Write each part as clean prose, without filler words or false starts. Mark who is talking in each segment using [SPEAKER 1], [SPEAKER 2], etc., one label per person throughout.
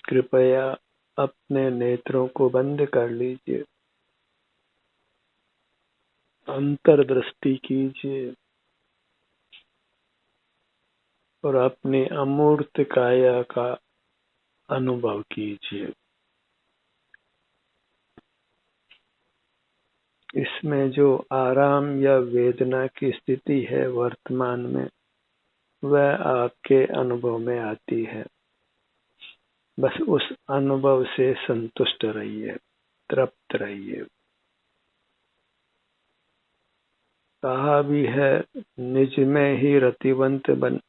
[SPEAKER 1] कृपया अपने नेत्रों को बंद कर लीजिए, अंतर्दृष्टि कीजिए और अपनी अमूर्त काया का अनुभव कीजिए। इसमें जो आराम या वेदना की स्थिति है वर्तमान में, वह आपके अनुभव में आती है। बस उस अनुभव से संतुष्ट रहिए, तृप्त रहिए। कहा भी है, निज में ही रतिवंत बन,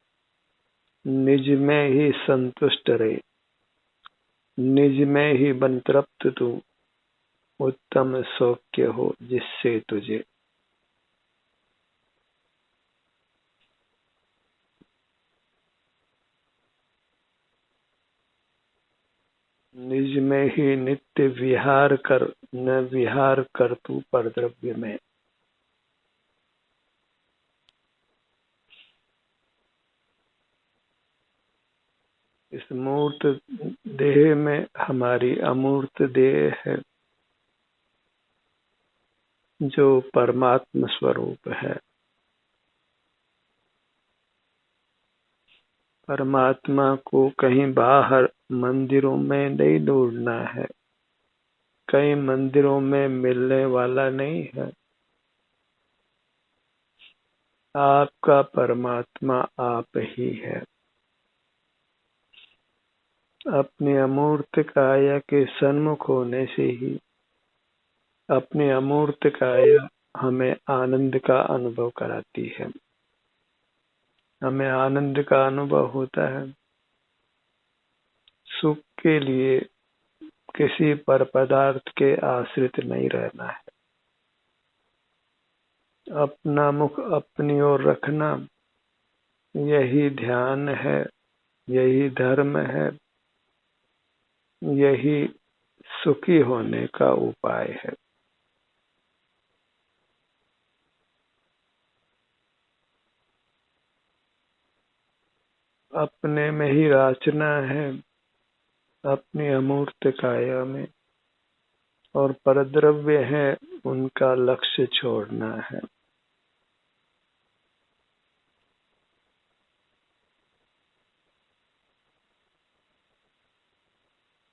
[SPEAKER 1] निज में ही संतुष्ट रहे, निज में ही बन तृप्त तू, उत्तम सौख्य हो जिससे तुझे। निज में ही नित्य विहार कर, न विहार कर तू परद्रव्य में। इस मूर्त देह में हमारी अमूर्त देह है, जो परमात्म स्वरूप है। परमात्मा को कहीं बाहर मंदिरों में नहीं ढूंढना है, कई मंदिरों में मिलने वाला नहीं है। आपका परमात्मा आप ही है। अपने अमूर्त काया के सन्मुख होने से ही अपने अमूर्त काया हमें आनंद का अनुभव कराती है। हमें आनंद का अनुभव होता है। सुख के लिए किसी पर पदार्थ के आश्रित नहीं रहना है। अपना मुख अपनी ओर रखना, यही ध्यान है, यही धर्म है, यही सुखी होने का उपाय है। अपने में ही राचना है, अपनी अमूर्त काया में, और परद्रव्य है उनका लक्ष्य छोड़ना है।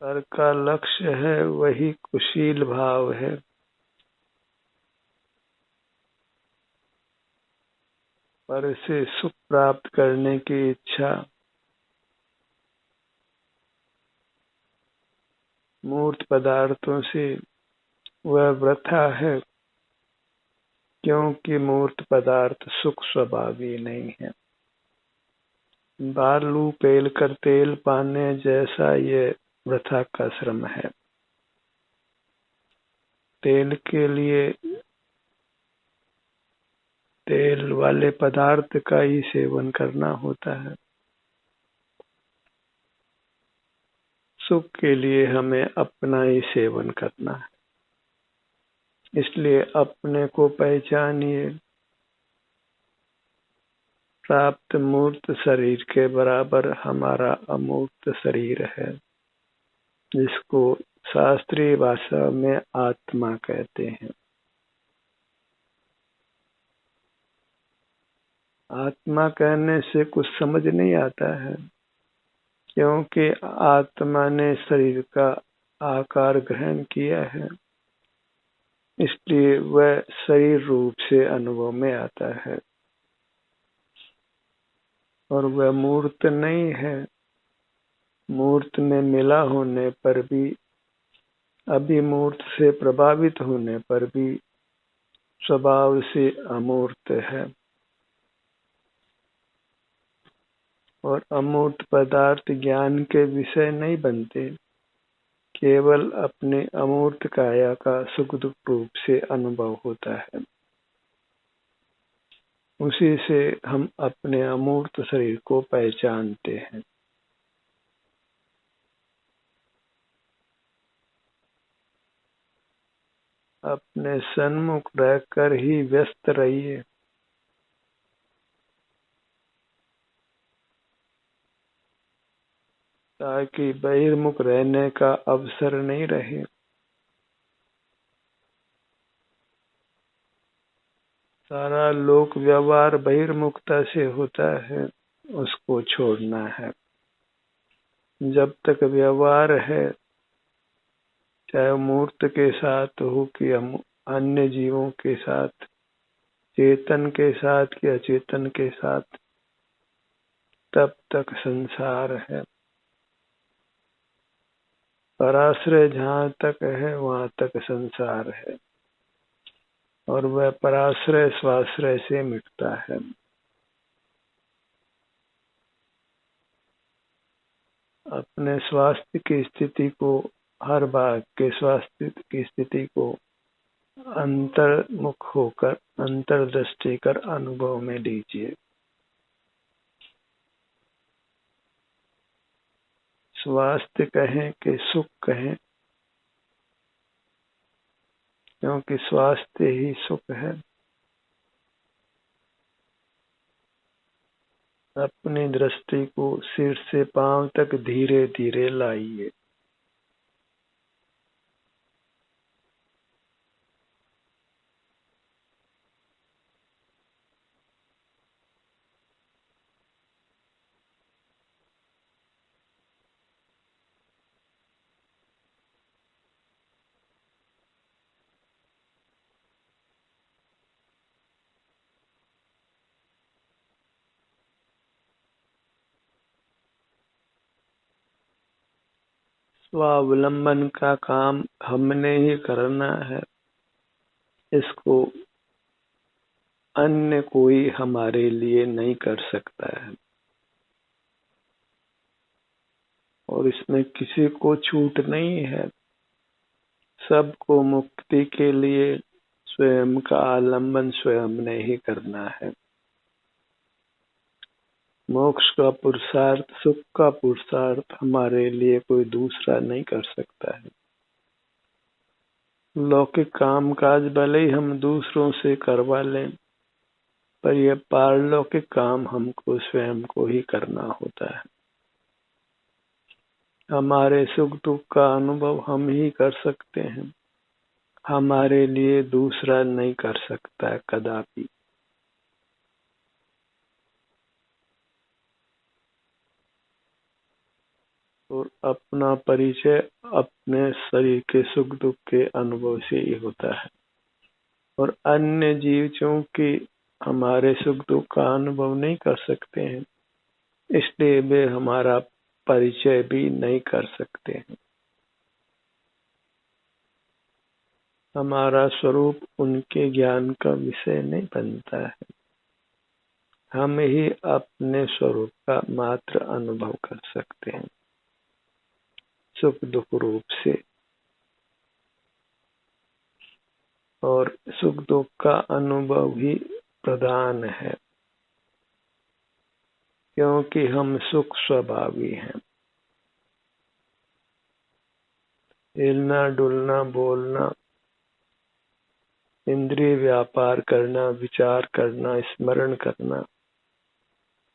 [SPEAKER 1] पर का लक्ष्य है वही कुशील भाव है। पर से सुख प्राप्त करने की इच्छा मूर्त पदार्थों से वह वृथा है, क्योंकि मूर्त पदार्थ सुख स्वभावी नहीं है। बालू पेल कर तेल पाने जैसा ये वृथा का श्रम है। तेल के लिए तेल वाले पदार्थ का ही सेवन करना होता है। सुख के लिए हमें अपना ही सेवन करना है। इसलिए अपने को पहचानिए। प्राप्त मूर्त शरीर के बराबर हमारा अमूर्त शरीर है, जिसको शास्त्रीय भाषा में आत्मा कहते हैं। आत्मा कहने से कुछ समझ नहीं आता है, क्योंकि आत्मा ने शरीर का आकार ग्रहण किया है, इसलिए वह शरीर रूप से अनुभव में आता है और वह मूर्त नहीं है। मूर्त में मिला होने पर भी, अभिमूर्त से प्रभावित होने पर भी स्वभाव से अमूर्त है। और अमूर्त पदार्थ ज्ञान के विषय नहीं बनते, केवल अपने अमूर्त काया का सुख दुख रूप से अनुभव होता है। उसी से हम अपने अमूर्त शरीर को पहचानते हैं। अपने सन्मुख रहकर ही व्यस्त रहिए। ताकि बहिर्मुख रहने का अवसर नहीं रहे। सारा लोक व्यवहार बहिर्मुखता से होता है, उसको छोड़ना है। जब तक व्यवहार है, चाहे मूर्त के साथ हो कि हम अन्य जीवों के साथ, चेतन के साथ या अचेतन के साथ, तब तक संसार है। पराश्रय जहाँ तक है वहाँ तक संसार है, और वह पराश्रय स्वाश्रय से मिटता है। अपने स्वास्थ्य की स्थिति को, हर भाग के स्वास्थ्य की स्थिति को अंतर्मुख होकर अंतर्दृष्टि कर अनुभव में लीजिए। स्वास्थ्य कहें कि सुख कहें, क्योंकि स्वास्थ्य ही सुख है। अपनी दृष्टि को सिर से पांव तक धीरे धीरे लाइए। स्वावलंबन का काम हमने ही करना है। इसको अन्य कोई हमारे लिए नहीं कर सकता है, और इसमें किसी को छूट नहीं है। सबको मुक्ति के लिए स्वयं का आलंबन स्वयं ने ही करना है। मोक्ष का पुरुषार्थ, सुख का पुरुषार्थ हमारे लिए कोई दूसरा नहीं कर सकता है। लौकिक काम काज भले ही हम दूसरों से करवा लें, पर यह पारलौकिक काम हमको स्वयं को ही करना होता है। हमारे सुख दुख का अनुभव हम ही कर सकते हैं, हमारे लिए दूसरा नहीं कर सकता है कदापि। और अपना परिचय अपने शरीर के सुख दुख के अनुभव से ही होता है, और अन्य जीव चूंकि हमारे सुख दुख का अनुभव नहीं कर सकते हैं, इसलिए वे हमारा परिचय भी नहीं कर सकते हैं। हमारा स्वरूप उनके ज्ञान का विषय नहीं बनता है। हम ही अपने स्वरूप का मात्र अनुभव कर सकते हैं, सुख दुख रूप से। और सुख दुख का अनुभव ही प्रधान है, क्योंकि हम सुख स्वभावी हैं। हिलना डुलना, बोलना, इंद्रिय व्यापार करना, विचार करना, स्मरण करना,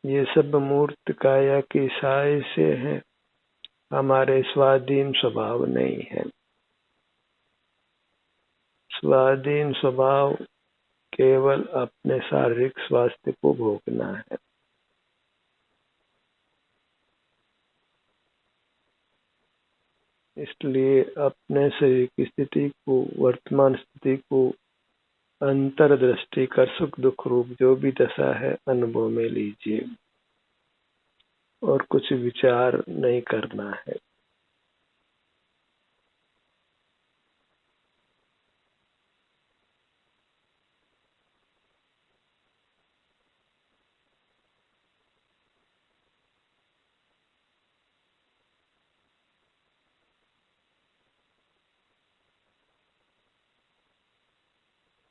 [SPEAKER 1] ये सब मूर्त काया की सहाय से है, हमारे स्वाधीन स्वभाव नहीं है। स्वाधीन स्वभाव केवल अपने शारीरिक स्वास्थ्य को भोगना है। इसलिए अपने शरीर की स्थिति को, वर्तमान स्थिति को अंतर्दृष्टि कर सुख दुख रूप जो भी दशा है अनुभव में लीजिए, और कुछ विचार नहीं करना है।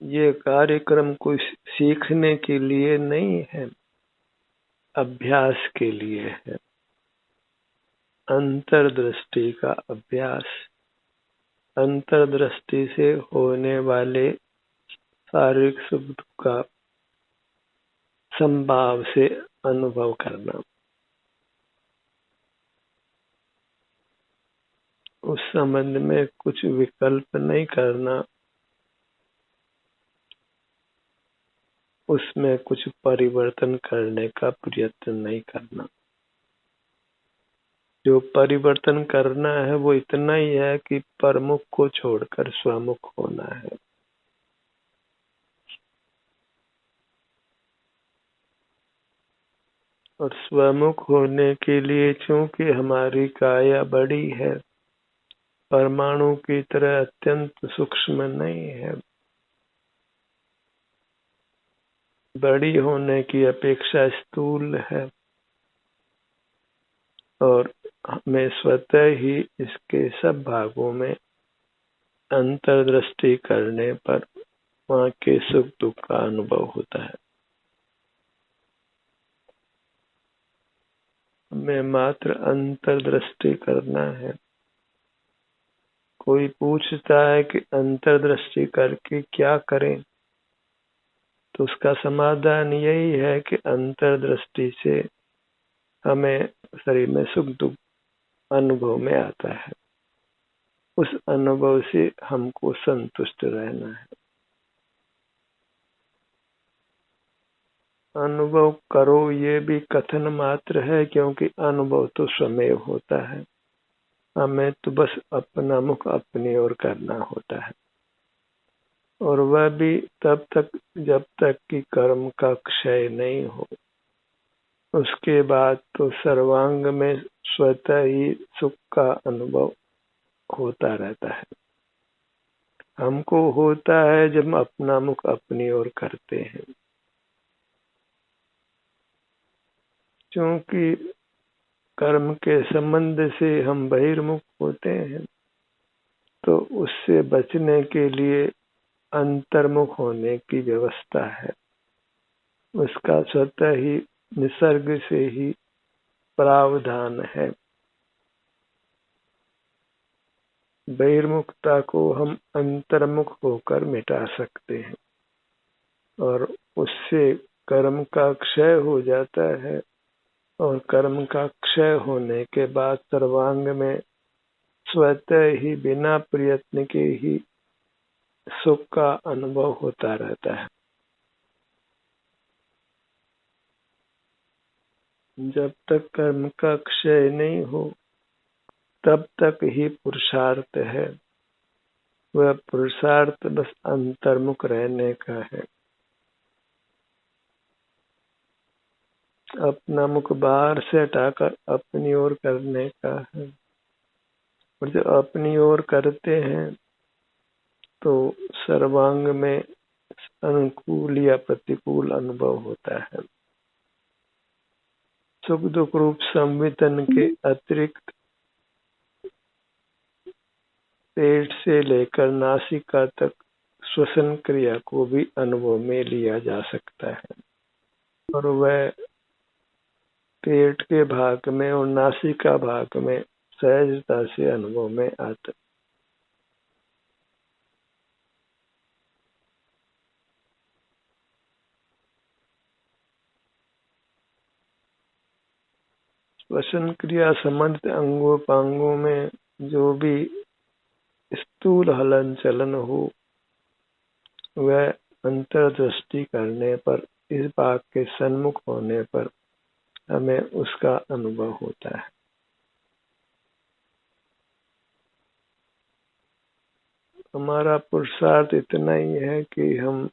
[SPEAKER 1] ये कार्यक्रम कोई सीखने के लिए नहीं है, अभ्यास के लिए है। अंतर्दृष्टि का अभ्यास। अंतर्दृष्टि से होने वाले शारीरिक सुख दुख का संभाव से अनुभव करना। उस संबंध में कुछ विकल्प नहीं करना, उसमें कुछ परिवर्तन करने का प्रयत्न नहीं करना। जो परिवर्तन करना है वो इतना ही है कि परमुख को छोड़कर स्वमुख होना है। और स्वमुख होने के लिए चूंकि हमारी काया बड़ी है, परमाणु की तरह अत्यंत सूक्ष्म नहीं है, बड़ी होने की अपेक्षा स्थूल है, और हमें स्वतः ही इसके सब भागों में अंतर्दृष्टि करने पर वहाँ के सुख दुख का अनुभव होता है। हमें मात्र अंतर्दृष्टि करना है। कोई पूछता है कि अंतर्दृष्टि करके क्या करें, तो उसका समाधान यही है कि अंतर्दृष्टि से हमें शरीर में सुख दुख अनुभव में आता है, उस अनुभव से हमको संतुष्ट रहना है। अनुभव करो ये भी कथन मात्र है, क्योंकि अनुभव तो स्वयं होता है, हमें तो बस अपना मुख अपनी ओर करना होता है, और वह भी तब तक जब तक कि कर्म का क्षय नहीं हो। उसके बाद तो सर्वांग में स्वतः ही सुख का अनुभव होता रहता है। हमको होता है जब हम अपना मुख अपनी ओर करते हैं, क्योंकि कर्म के संबंध से हम बहिर्मुख होते हैं, तो उससे बचने के लिए अंतर्मुख होने की व्यवस्था है। उसका स्वतः ही निसर्ग से ही प्रावधान है। बहिर्मुखता को हम अंतर्मुख होकर मिटा सकते हैं, और उससे कर्म का क्षय हो जाता है, और कर्म का क्षय होने के बाद सर्वांग में स्वतः ही बिना प्रयत्न के ही सुख का अनुभव होता रहता है। जब तक कर्म का क्षय नहीं हो तब तक ही पुरुषार्थ है। वह पुरुषार्थ बस अंतर्मुख रहने का है, अपना मुख बाहर से हटाकर अपनी ओर करने का है। और जब अपनी ओर करते हैं तो सर्वांग में अनुकूल या प्रतिकूल अनुभव होता है। सुख दुख रूप संवेदन के अतिरिक्त पेट से लेकर नासिका तक श्वसन क्रिया को भी अनुभव में लिया जा सकता है, और वह पेट के भाग में और नासिका भाग में सहजता से अनुभव में आता। श्वसन क्रिया संबंधित अंगों पांगों में जो भी स्थूल हलन चलन हो, वह अंतर्दृष्टि करने पर, इस भाग के सन्मुख होने पर हमें उसका अनुभव होता है। हमारा पुरुषार्थ इतना ही है कि हम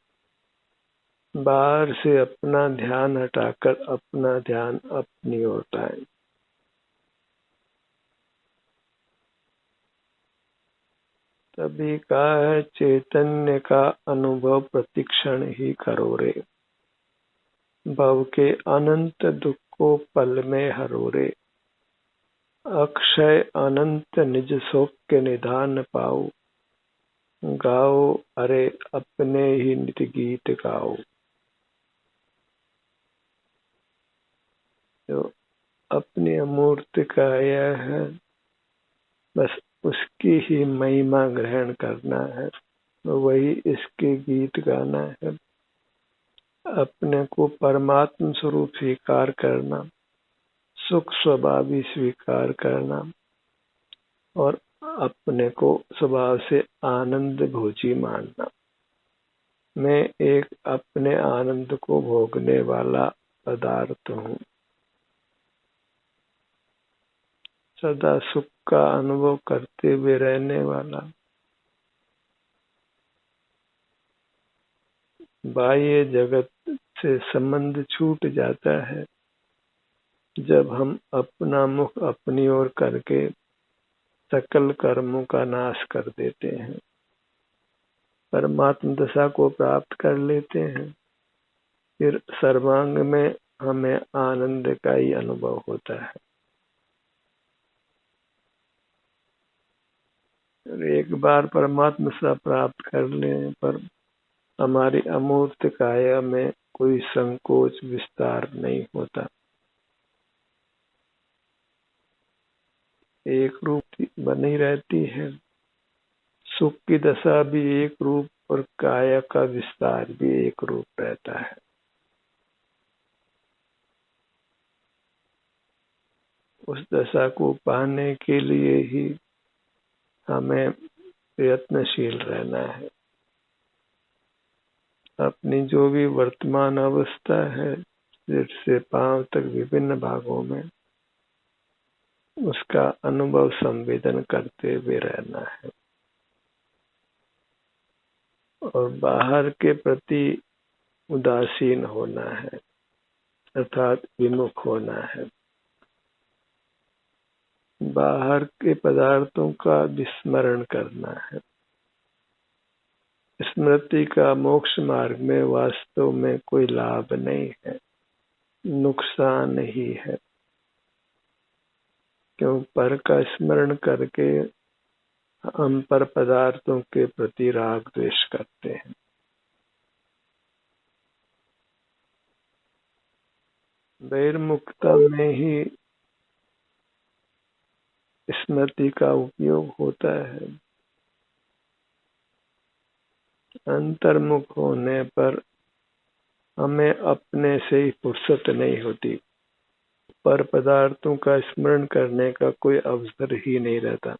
[SPEAKER 1] बाहर से अपना ध्यान हटाकर अपना ध्यान अपनी ओर लाएं। तभी कहा है, चैतन्य का अनुभव प्रतिक्षण ही करो रे, भव के अनंत दुख को पल में हरो रे, अक्षय अनंत निज शोक के निधान पाओ, गाओ अरे अपने ही नित गीत गाओ। जो अपनी अमूर्त काया है, बस उसकी ही महिमा ग्रहण करना है, वही इसके गीत गाना है। अपने को परमात्म स्वरूप स्वीकार करना, सुख स्वभावी स्वीकार करना, और अपने को स्वभाव से आनंद भोजी मानना। मैं एक अपने आनंद को भोगने वाला पदार्थ हूँ। सदा सुख का अनुभव करते हुए रहने वाला। बाह्य जगत से संबंध छूट जाता है जब हम अपना मुख अपनी ओर करके सकल कर्मों का नाश कर देते हैं, परमात्म दशा को प्राप्त कर लेते हैं। फिर सर्वांग में हमें आनंद का ही अनुभव होता है। एक बार परमात्म दशा प्राप्त कर लेने पर हमारी अमूर्त काया में कोई संकोच विस्तार नहीं होता। एक रूप बनी रहती है। सुख की दशा भी एक रूप और काया का विस्तार भी एक रूप रहता है। उस दशा को पाने के लिए ही हमें प्रयत्नशील रहना है। अपनी जो भी वर्तमान अवस्था है, सिर से पांव तक विभिन्न भागों में, उसका अनुभव संवेदन करते हुए रहना है और बाहर के प्रति उदासीन होना है, अर्थात विमुख होना है। बाहर के पदार्थों का विस्मरण करना है। स्मृति का मोक्ष मार्ग में वास्तव में कोई लाभ नहीं है, नुकसान ही है। क्यों? पर का स्मरण करके हम पर पदार्थों के प्रति राग द्वेष करते हैं। बहिर्मुखता में ही स्मृति का उपयोग होता है। अंतर्मुख होने पर हमें अपने से ही फुर्सत नहीं होती, पर पदार्थों का स्मरण करने का कोई अवसर ही नहीं रहता।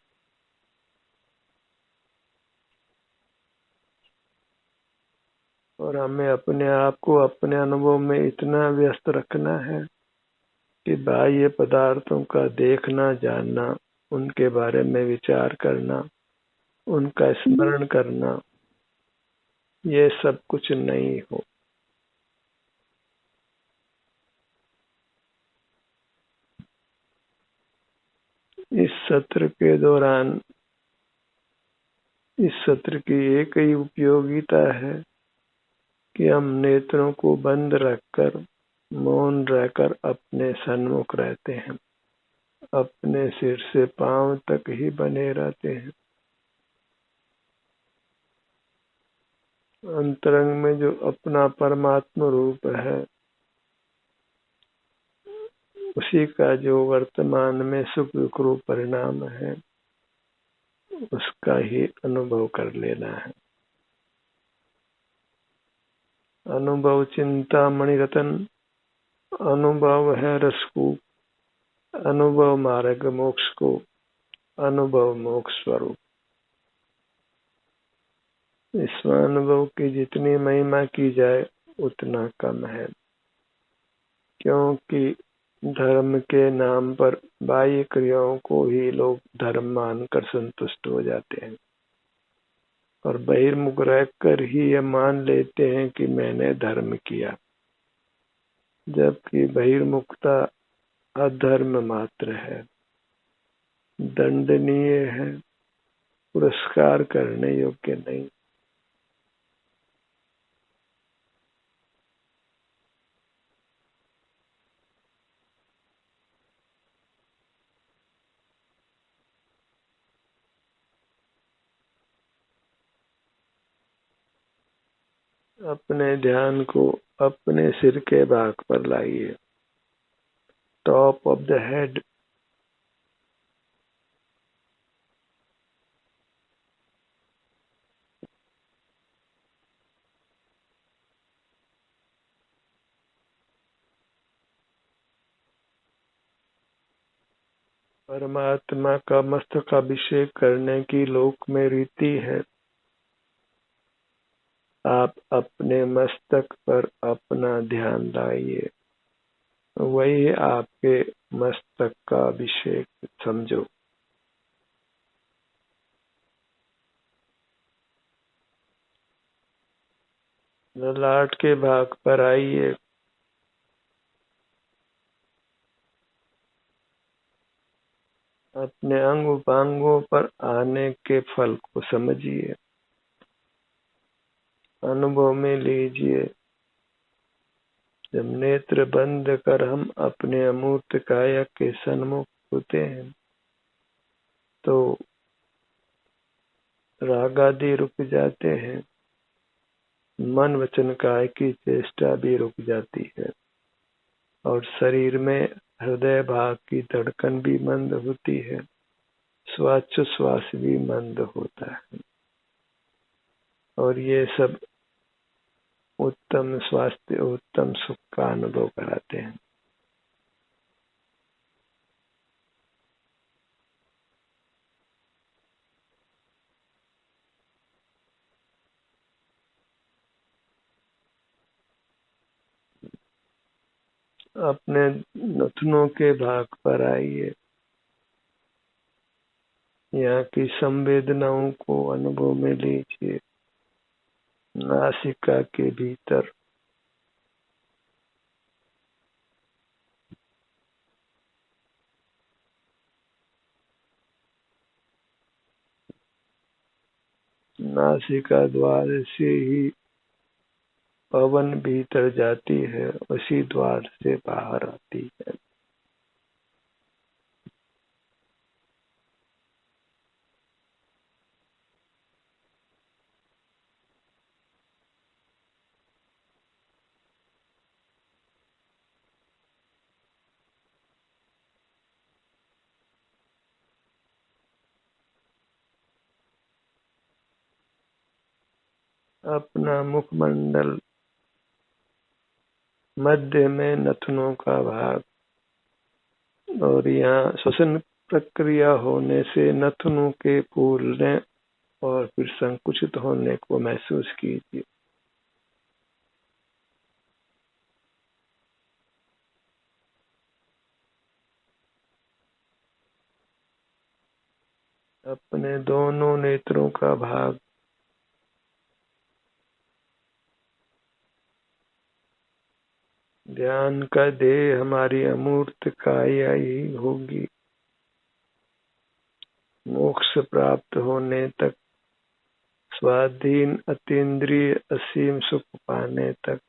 [SPEAKER 1] और हमें अपने आप को अपने अनुभव में इतना व्यस्त रखना है कि बाह्य पदार्थों का देखना, जानना, उनके बारे में विचार करना, उनका स्मरण करना, ये सब कुछ नहीं हो। इस सत्र के दौरान इस सत्र की एक ही उपयोगिता है कि हम नेत्रों को बंद रखकर मौन रहकर अपने सन्मुख रहते हैं, अपने सिर से पांव तक ही बने रहते हैं। अंतरंग में जो अपना परमात्म रूप है, उसी का जो वर्तमान में सुख दुख रूप परिणाम है, उसका ही अनुभव कर लेना है। अनुभव चिंता मणिरत्न, अनुभव है रस को, अनुभव मार्ग मोक्ष को, अनुभव मोक्ष स्वरूप। इस अनुभव की जितनी महिमा की जाए उतना कम है, क्योंकि धर्म के नाम पर बाह्य क्रियाओं को ही लोग धर्म मानकर संतुष्ट हो जाते हैं और बहिर्मुख रहकर ही ये मान लेते हैं कि मैंने धर्म किया, जबकि बहिर्मुखता अधर्म मात्र है, दंडनीय है, पुरस्कार करने योग्य नहीं। अपने ध्यान को अपने सिर के भाग पर लाइए, टॉप ऑफ द हेड। परमात्मा का मस्तकाभिषेक करने की लोक में रीति है। आप अपने मस्तक पर अपना ध्यान लाइए, वही आपके मस्तक का अभिषेक समझो। ललाट के भाग पर आइए, अपने अंग उपांगों पर आने के फल को समझिए, अनुभव में लीजिए। जब नेत्र बंद कर हम अपने अमूर्त काया के सन्मुख होते हैं तो राग आदि रुक जाते हैं, मन वचन काया की चेष्टा भी रुक जाती है और शरीर में हृदय भाग की धड़कन भी मंद होती है, श्वासोच्छ्वास भी मंद होता है और ये सब उत्तम स्वास्थ्य, उत्तम सुख का अनुभव कराते हैं। अपने नथनों के भाग पर आइए, यहाँ की संवेदनाओं को अनुभव में लीजिए। नासिका के भीतर नासिका द्वार से ही पवन भीतर जाती है, उसी द्वार से बाहर आती है। अपना मुखमंडल, मध्य में नथनों का भाग, और यहाँ श्वसन प्रक्रिया होने से नथनों के फूलने और फिर संकुचित होने को महसूस कीजिए। अपने दोनों नेत्रों का भाग, ध्यान का ध्येय हमारी अमूर्त काया ही होगी। मोक्ष प्राप्त होने तक, स्वाधीन अतीन्द्रिय असीम सुख पाने तक,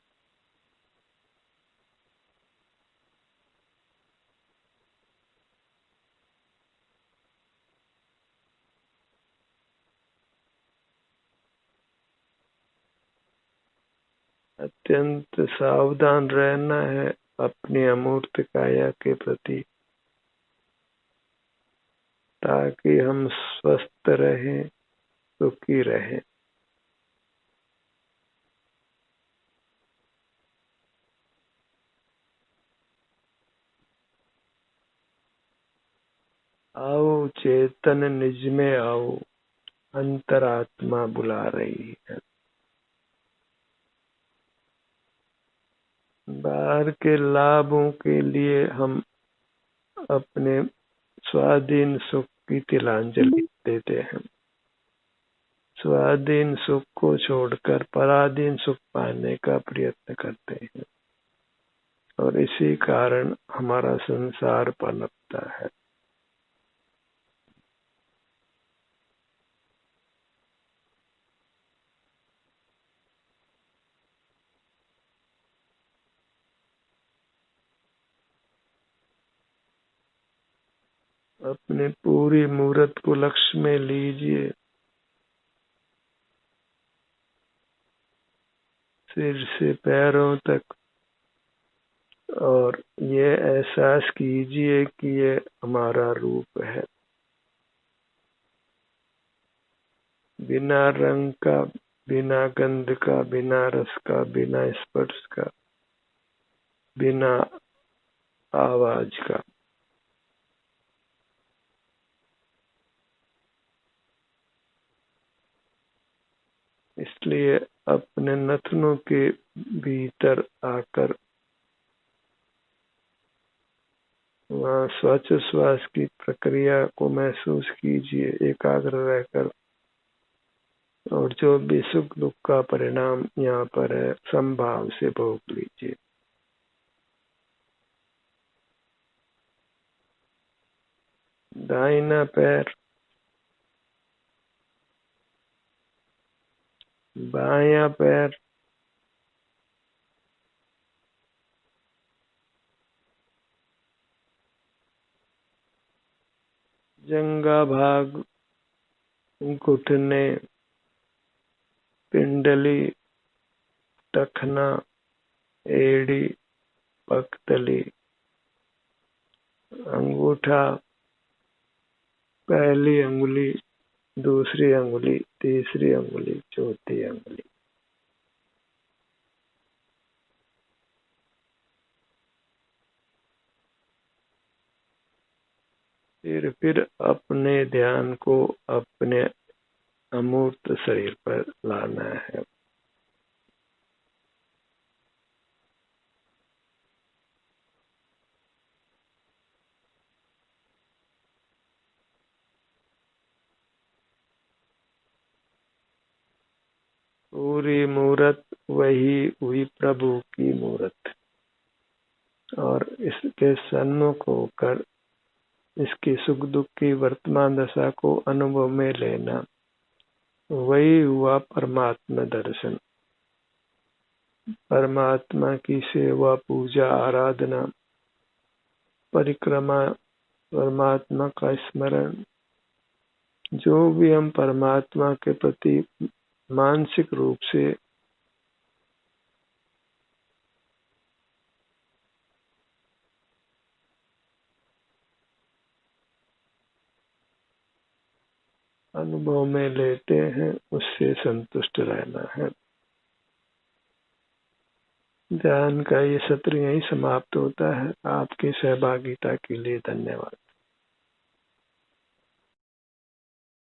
[SPEAKER 1] अत्यंत सावधान रहना है अपनी अमूर्त काया के प्रति, ताकि हम स्वस्थ रहें, सुखी रहें। आओ चेतन निज में आओ, अंतरात्मा बुला रही है। बाहर के लाभों के लिए हम अपने स्वाधीन सुख की तिलांजलि देते हैं। स्वाधीन सुख को छोड़कर पराधीन सुख पाने का प्रयत्न करते हैं और इसी कारण हमारा संसार पनपता है। अपने पूरी मूर्त को लक्ष्य में लीजिए, सिर से पैरों तक, और ये एहसास कीजिए कि ये हमारा रूप है। बिना रंग का, बिना गंध का, बिना रस का, बिना स्पर्श का, बिना आवाज का। इसलिए अपने नथनों के भीतर आकर वहाँ श्वासोच्छ्वास की प्रक्रिया को महसूस कीजिए एकाग्र रहकर, और जो भी सुख दुख का परिणाम यहाँ पर है संभाव से भोग लीजिए। दाहिना पैर, बायां पैर, जंघा भाग, घुटने, पिंडली, टखना, एड़ी, पगतली, अंगूठा, पहली अंगुली, दूसरी अंगुली, तीसरी अंगुली, चौथी अंगुली। फिर अपने ध्यान को अपने अमूर्त शरीर पर लाना है। पूरी मूरत वही हुई प्रभु की मूरत, और इसके सन्मुख होकर इसकी सुख दुख की वर्तमान दशा को अनुभव में लेना, वही हुआ परमात्मा दर्शन। परमात्मा की सेवा, पूजा, आराधना, परिक्रमा, परमात्मा का स्मरण, जो भी हम परमात्मा के प्रति मानसिक रूप से अनुभव में लेते हैं उससे संतुष्ट रहना है। ध्यान का ये सत्र यहीं समाप्त होता है। आपकी सहभागिता के लिए धन्यवाद।